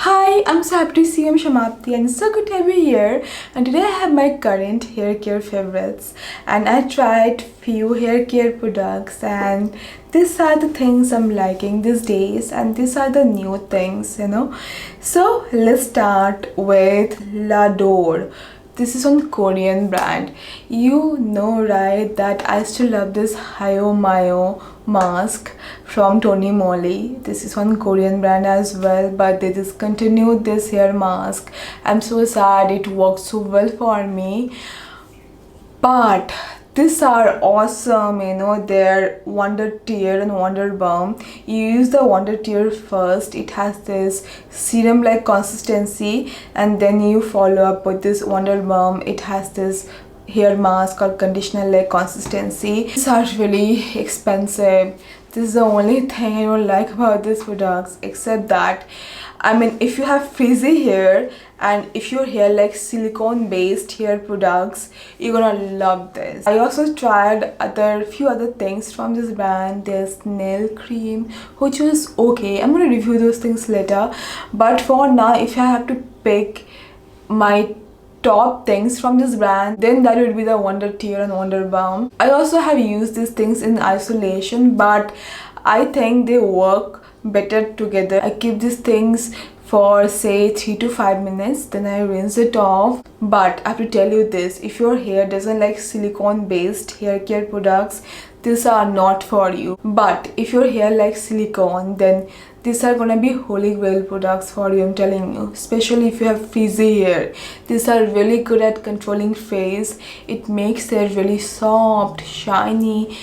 Hi, I'm so happy to see you. I'm Shamapti and it's so good to have you here. And today I have my current hair care favorites, and I tried few hair care products, and these are the things I'm liking these days, and these are the new things. So let's start with Lador. This is one Korean brand. You know, right, that I still love this Hayo Mayo mask from Tony Moly. This is one Korean brand as well, but they discontinued this hair mask. I'm so sad. It worked so well for me, but these are awesome. They're Wonder Tear and Wonder Balm. You use the Wonder Tear first. It has this serum like consistency, and then you follow up with this Wonder Balm. It has this hair mask or conditioner like consistency. These are really expensive. This is the only thing I don't like about these products, except that if you have frizzy hair and if your hair like silicone based hair products, you're gonna love this. I also tried few other things from this brand. There's nail cream, which was okay. I'm gonna review those things later, but for now, if I have to pick my top things from this brand, then that would be the Wonder Tear and Wonder Balm. I also have used these things in isolation, but I think they work better together. I keep these things for say 3 to 5 minutes, then I rinse it off. But I have to tell you this, if your hair doesn't like silicone based hair care products, these are not for you. But if your hair likes silicone, then these are gonna be holy grail products for you, I'm telling you. Especially if you have frizzy hair, these are really good at controlling frizz. It makes hair really soft, shiny.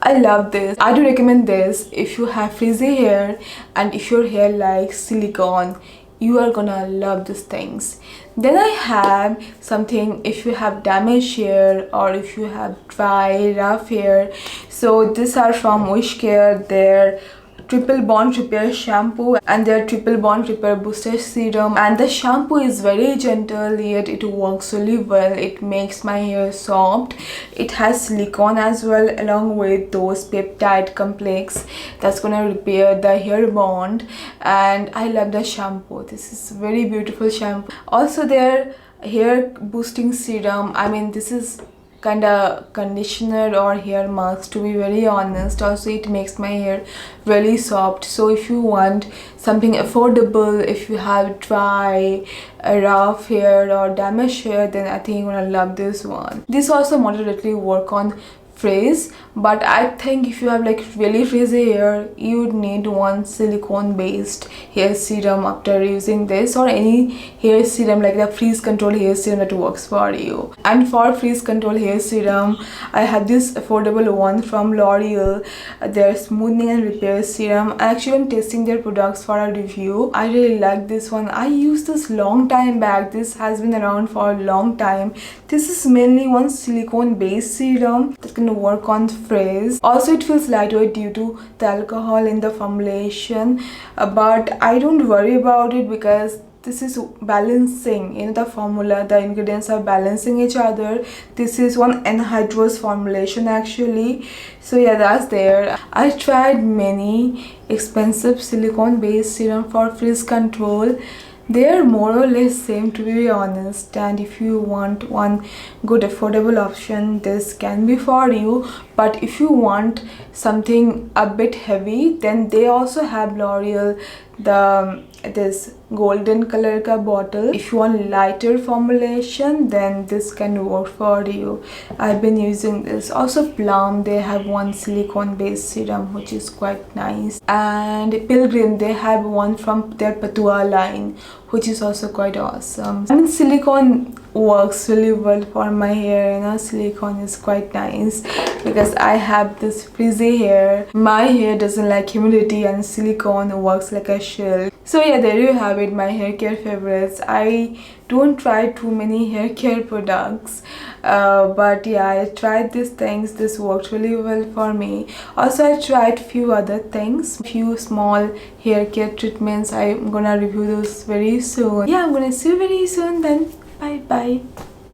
I love this. I do recommend this if you have frizzy hair and if your hair likes silicone. You are gonna love these things. Then I have something if you have damaged hair or if you have dry, rough hair. So these are from WishCare. They're triple bond repair shampoo and their triple bond repair booster serum, and the shampoo is very gentle yet it works really well. It makes my hair soft. It has silicone as well, along with those peptide complex that's gonna repair the hair bond, and I love the shampoo. This is very beautiful shampoo. Also their hair boosting serum, this is kind of conditioner or hair mask, to be very honest. Also it makes my hair really soft. So if you want something affordable, if you have dry, rough hair or damaged hair, then I think you're gonna love this one. This also moderately work on frizz, but I think if you have like really frizzy hair, you would need one silicone based hair serum after using this, or any hair serum like the frizz control hair serum that works for you. And for frizz control hair serum, I have this affordable one from L'Oreal, their smoothing and repair serum. Actually, I'm testing their products for a review. I really like this one. I used this long time back. This has been around for a long time. This is mainly one silicone based serum that can work on frizz. Also it feels lightweight due to the alcohol in the formulation, but I don't worry about it because this is balancing in the formula. The ingredients are balancing each other. This is one anhydrous formulation actually. So yeah, that's there. I tried many expensive silicone based serum for frizz control. They are more or less same, to be honest, and if you want one good affordable option, this can be for you. But if you want something a bit heavy, then they also have L'Oreal this golden color ka bottle. If you want lighter formulation, then this can work for you. I've been using this. Also Balm, they have one silicone based serum which is quite nice, and Pilgrim, they have one from their Patua line which is also quite awesome. Silicone works really well for my hair. Silicone is quite nice because I have this frizzy hair. My hair doesn't like humidity, and silicone works like a shield. So yeah, there you have it, my hair care favorites. I don't try too many hair care products, but yeah, I tried these things. This worked really well for me. Also I tried few other things, few small hair care treatments. I'm gonna review those very soon. Yeah, I'm gonna see you very soon then. Bye bye.